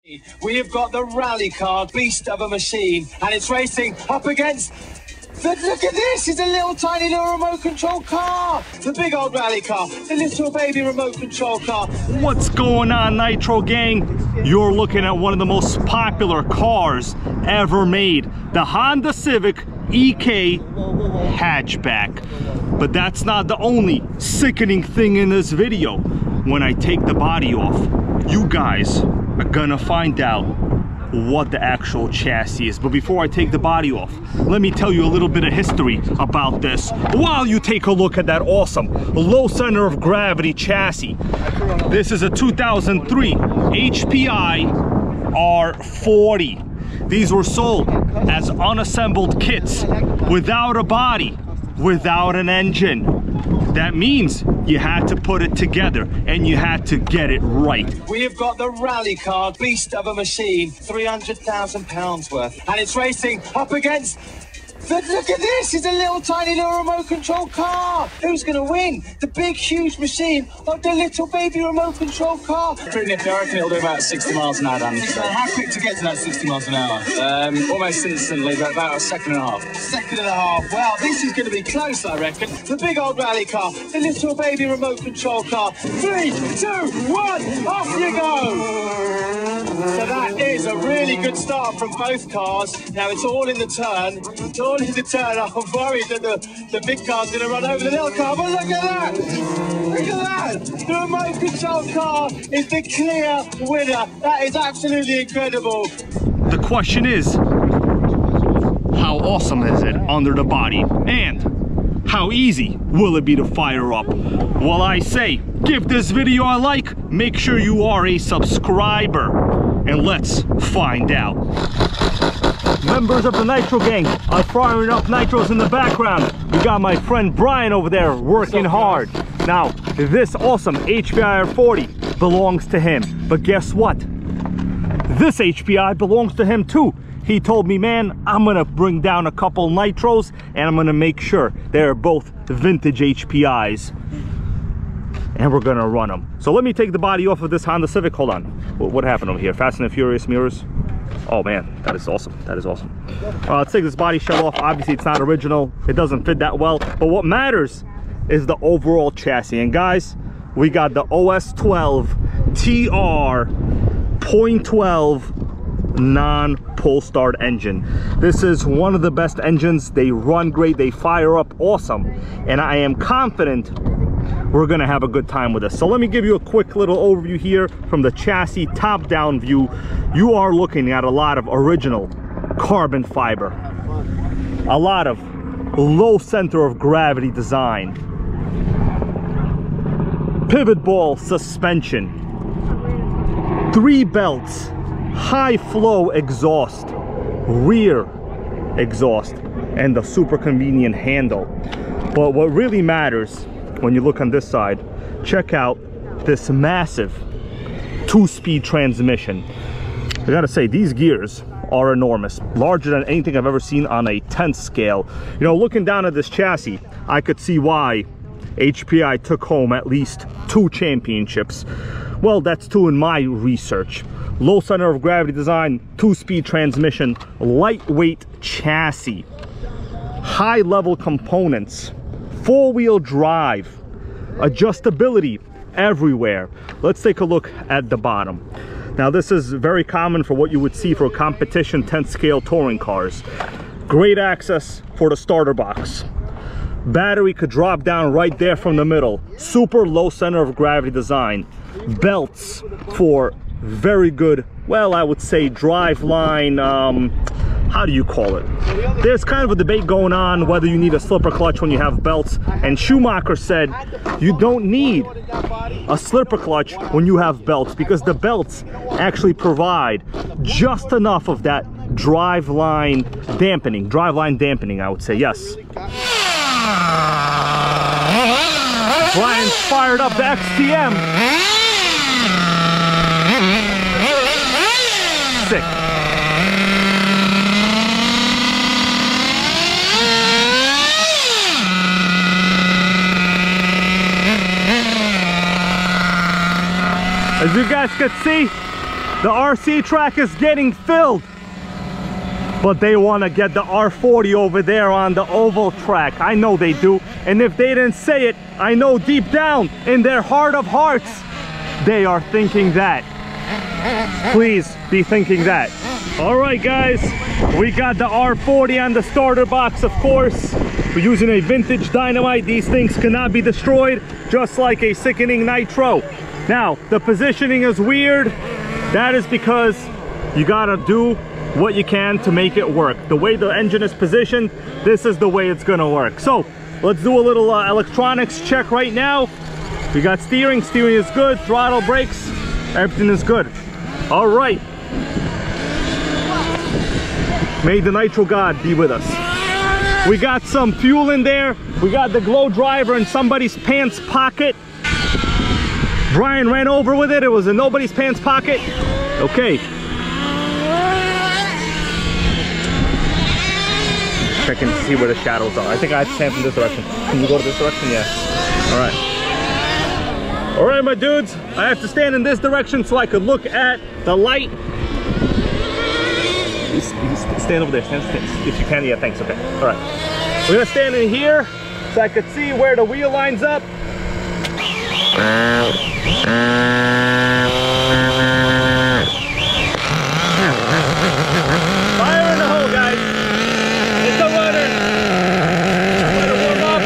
We have got the rally car beast of a machine, and it's racing up against. Look at this! It's a little tiny little remote control car. The big old rally car, the little baby remote control car. What's going on, Nitro gang? You're looking at one of the most popular cars ever made, the Honda Civic EK hatchback. But that's not the only sickening thing in this video. When I take the body off, you guys are gonna find out what the actual chassis is. But before I take the body off, let me tell you a little bit of history about this while you take a look at that awesome low center of gravity chassis. This is a 2003 HPI R40. These were sold as unassembled kits without a body, without an engine. That means you had to put it together and you had to get it right. We have got the rally car beast of a machine, £300,000 worth, and it's racing up against. Look at this! It's a little tiny little remote control car. Who's going to win? The big huge machine or the little baby remote control car? Pretty nifty. I reckon it'll do about 60 miles an hour, Dan. How quick to get to that 60 miles an hour? Almost instantly, but about a second and a half. Second and a half. Well, this is going to be close, I reckon. The big old rally car, the little baby remote control car. 3, 2, 1, off you go! So that is a really good start from both cars. Now it's all in the turn. It's all in the turn. I'm worried that the big car's going to run over the little car, but look at that! Look at that! The remote control car is the clear winner. That is absolutely incredible. The question is, how awesome is it under the body? And how easy will it be to fire up? Well, I say, give this video a like, make sure you are a subscriber, and let's find out. Members of the Nitro gang are firing up nitros in the background. We got my friend Brian over there working hard. Now, this awesome HPI R40 belongs to him. But guess what? This HPI belongs to him too. He told me, man, I'm gonna bring down a couple nitros and I'm gonna make sure they're both vintage HPIs. And we're gonna run them. So let me take the body off of this Honda Civic. Hold on. What happened over here? Fast and Furious mirrors? Oh man, that is awesome. That is awesome. Let's take this body shell off. Obviously it's not original. It doesn't fit that well. But what matters is the overall chassis. And guys, we got the OS12 TR 0.12 non-pull start engine. This is one of the best engines. They run great, they fire up awesome, and I am confident we're gonna have a good time with this. So let me give you a quick little overview here from the chassis top down view. You are looking at a lot of original carbon fiber, a lot of low center of gravity design, pivot ball suspension, 3 belts, high flow exhaust, rear exhaust, and the super convenient handle. But what really matters when you look on this side, check out this massive 2-speed transmission. I gotta say, these gears are enormous, larger than anything I've ever seen on a 10th scale. You know, looking down at this chassis, I could see why HPI took home at least 2 championships. Well, that's 2 in my research. Low center of gravity design, 2-speed transmission, lightweight chassis, high level components, 4-wheel drive, adjustability everywhere. Let's take a look at the bottom. Now this is very common for what you would see for competition 10th scale touring cars. Great access for the starter box. Battery could drop down right there from the middle. Super low center of gravity design. Belts for very good, well, I would say drive line, how do you call it? There's kind of a debate going on whether you need a slipper clutch when you have belts, and Schumacher said you don't need a slipper clutch when you have belts because the belts actually provide just enough of that drive line dampening, I would say, yes. Brian's fired up the XTM. Sick. As you guys can see, The RC track is getting filled, but they want to get the R40 over there on the oval track. I know they do, and if they didn't say it, I know deep down in their heart of hearts they are thinking that. Please be thinking that. All right guys, we got the R40 on the starter box. Of course, we're using a vintage dynamite. These things cannot be destroyed, just like a sickening nitro. Now the positioning is weird. That is because you gotta do what you can to make it work. The way the engine is positioned, this is the way it's gonna work. So let's do a little electronics check right now. We got steering is good, throttle, brakes, everything is good. All right, may the nitro god be with us. We got some fuel in there. We got the glow driver in somebody's pants pocket. Brian ran over with it. It was in nobody's pants pocket. Okay. Checking to see where the shadows are. I think I have to stand from this direction. Can you go to this direction? Yeah. All right. All right, my dudes. I have to stand in this direction so I could look at the light. You stand over there. Stand, if you can. Yeah, thanks. Okay. All right. We're gonna stand in here so I could see where the wheel lines up. Fire in the hole, guys. It's a runner. I'm gonna warm up.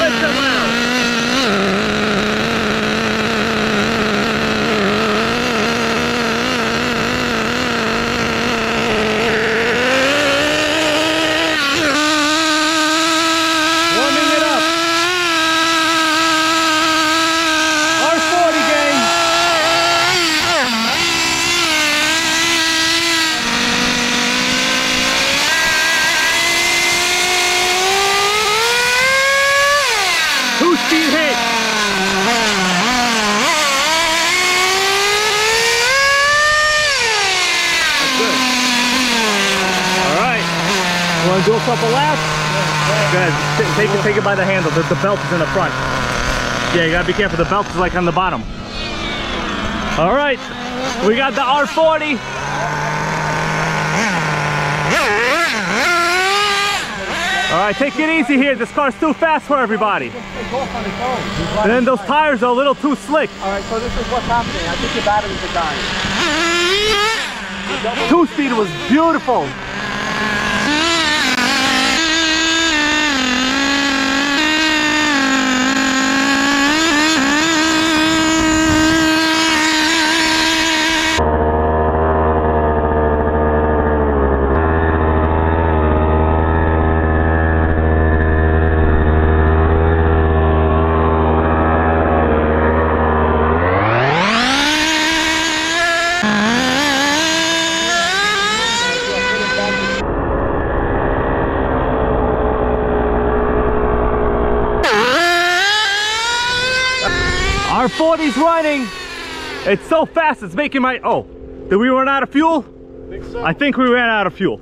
Lift them out. Warming it up. R40 gang. Two-speed hit. That's good. All right. You want to do a couple laps? Good. Take it by the handle. The belt is in the front. Yeah, you gotta be careful. The belt is like on the bottom. All right, we got the R40. All right, take it easy here. This car's too fast for everybody. And then those tires are a little too slick. All right, so this is what's happening. I think your batteries are dying. Two-speed was beautiful. R40's running. It's so fast, it's making my... Oh, did we run out of fuel? I think so. I think we ran out of fuel.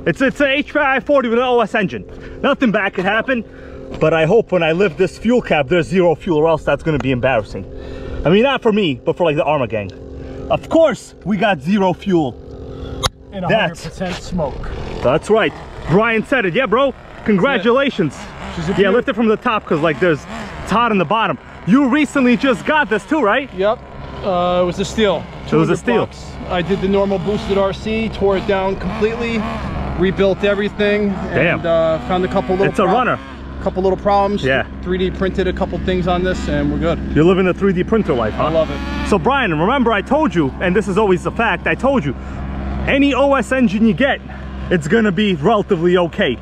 It's an HPI 40 with an OS engine. Nothing bad could happen, but I hope when I lift this fuel cap, there's zero fuel, or else that's gonna be embarrassing. I mean, not for me, but for like the Arma gang. Of course, we got zero fuel. And 100% smoke. That's right. Brian said it. Yeah, bro. Congratulations. Yeah, lift it from the top, because like it's hot on the bottom. You recently just got this too, right? Yep. It was a steal. It was a steal. Bucks. I did the normal boosted RC, tore it down completely, rebuilt everything. Damn. And found a couple little... It's a runner. Couple little problems. Yeah. 3D printed a couple things on this, and we're good. You're living the 3D printer life, huh? I love it. So Brian, remember I told you, and this is always a fact, I told you, any OS engine you get, it's gonna be relatively okay.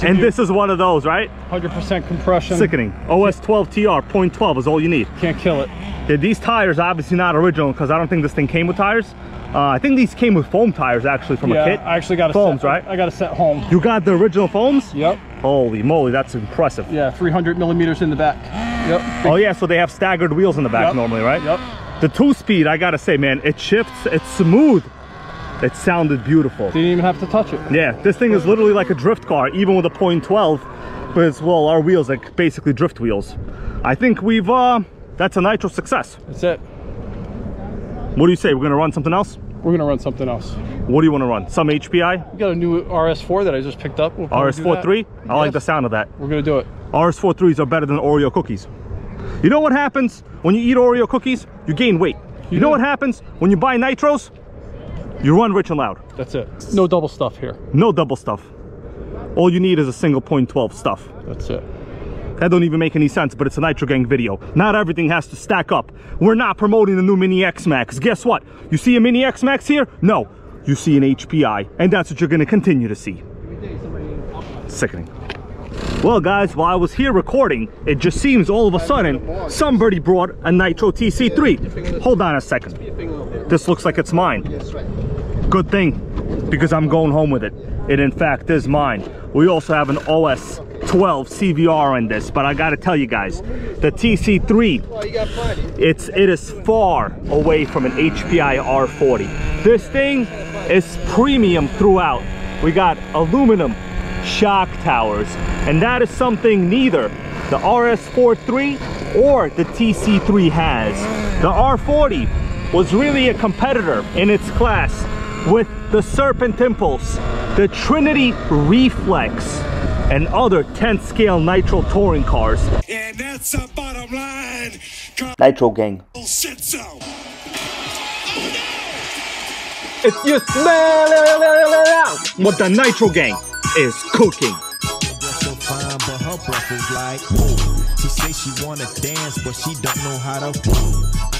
And this is one of those, right? 100% compression. Sickening. OS 12 TR 0.12 is all you need. Can't kill it. Yeah, these tires obviously not original, because I don't think this thing came with tires. I think these came with foam tires actually from a kit. I actually got a foams, set, right? I got a set home. You got the original foams? Yep. Holy moly, that's impressive. Yeah, 300 millimeters in the back. Yep. Oh yeah, so they have staggered wheels in the back normally, right? Yep. The 2-speed, I gotta say, man, it shifts, it's smooth. It sounded beautiful. Didn't even have to touch it. Yeah, this thing is literally like a drift car, even with a 0.12. But it's, well, our wheels like basically drift wheels. I think we've, that's a Nitro success. That's it. What do you say? We're gonna run something else? We're gonna run something else. What do you want to run? Some HPI? We got a new RS4 that I just picked up. We'll RS4 3? I like the sound of that. We're gonna do it. RS4 3s are better than Oreo cookies. You know what happens when you eat Oreo cookies? You gain weight. You know what happens when you buy Nitros? You run rich and loud. That's it. No double stuff here. No double stuff. All you need is a single .12 stuff. That's it. That don't even make any sense, but it's a Nitro Gang video. Not everything has to stack up. We're not promoting the new Mini X-Max. Guess what? You see a Mini X-Max here? No. You see an HPI, and that's what you're gonna continue to see. Sickening. Well guys, while I was here recording, it just seems all of a sudden somebody brought a Nitro TC3. Hold on a second. This looks like it's mine. Good thing, because I'm going home with it. It in fact is mine. We also have an OS 12 CVR in this, but I gotta tell you guys, the TC3, it is far away from an HPI R40. This thing is premium throughout. We got aluminum shock towers, and that is something neither the RS4 3 or the TC3 has. The R40 was really a competitor in its class with the Serpent Impulse, the Trinity Reflex, and other 10th scale Nitro touring cars. And that's a bottom line. Nitro Gang. Shit so. If you smell what the Nitro Gang is cooking. So fine, but her breath is like, whoa. She say she wanna dance, but she don't know how to.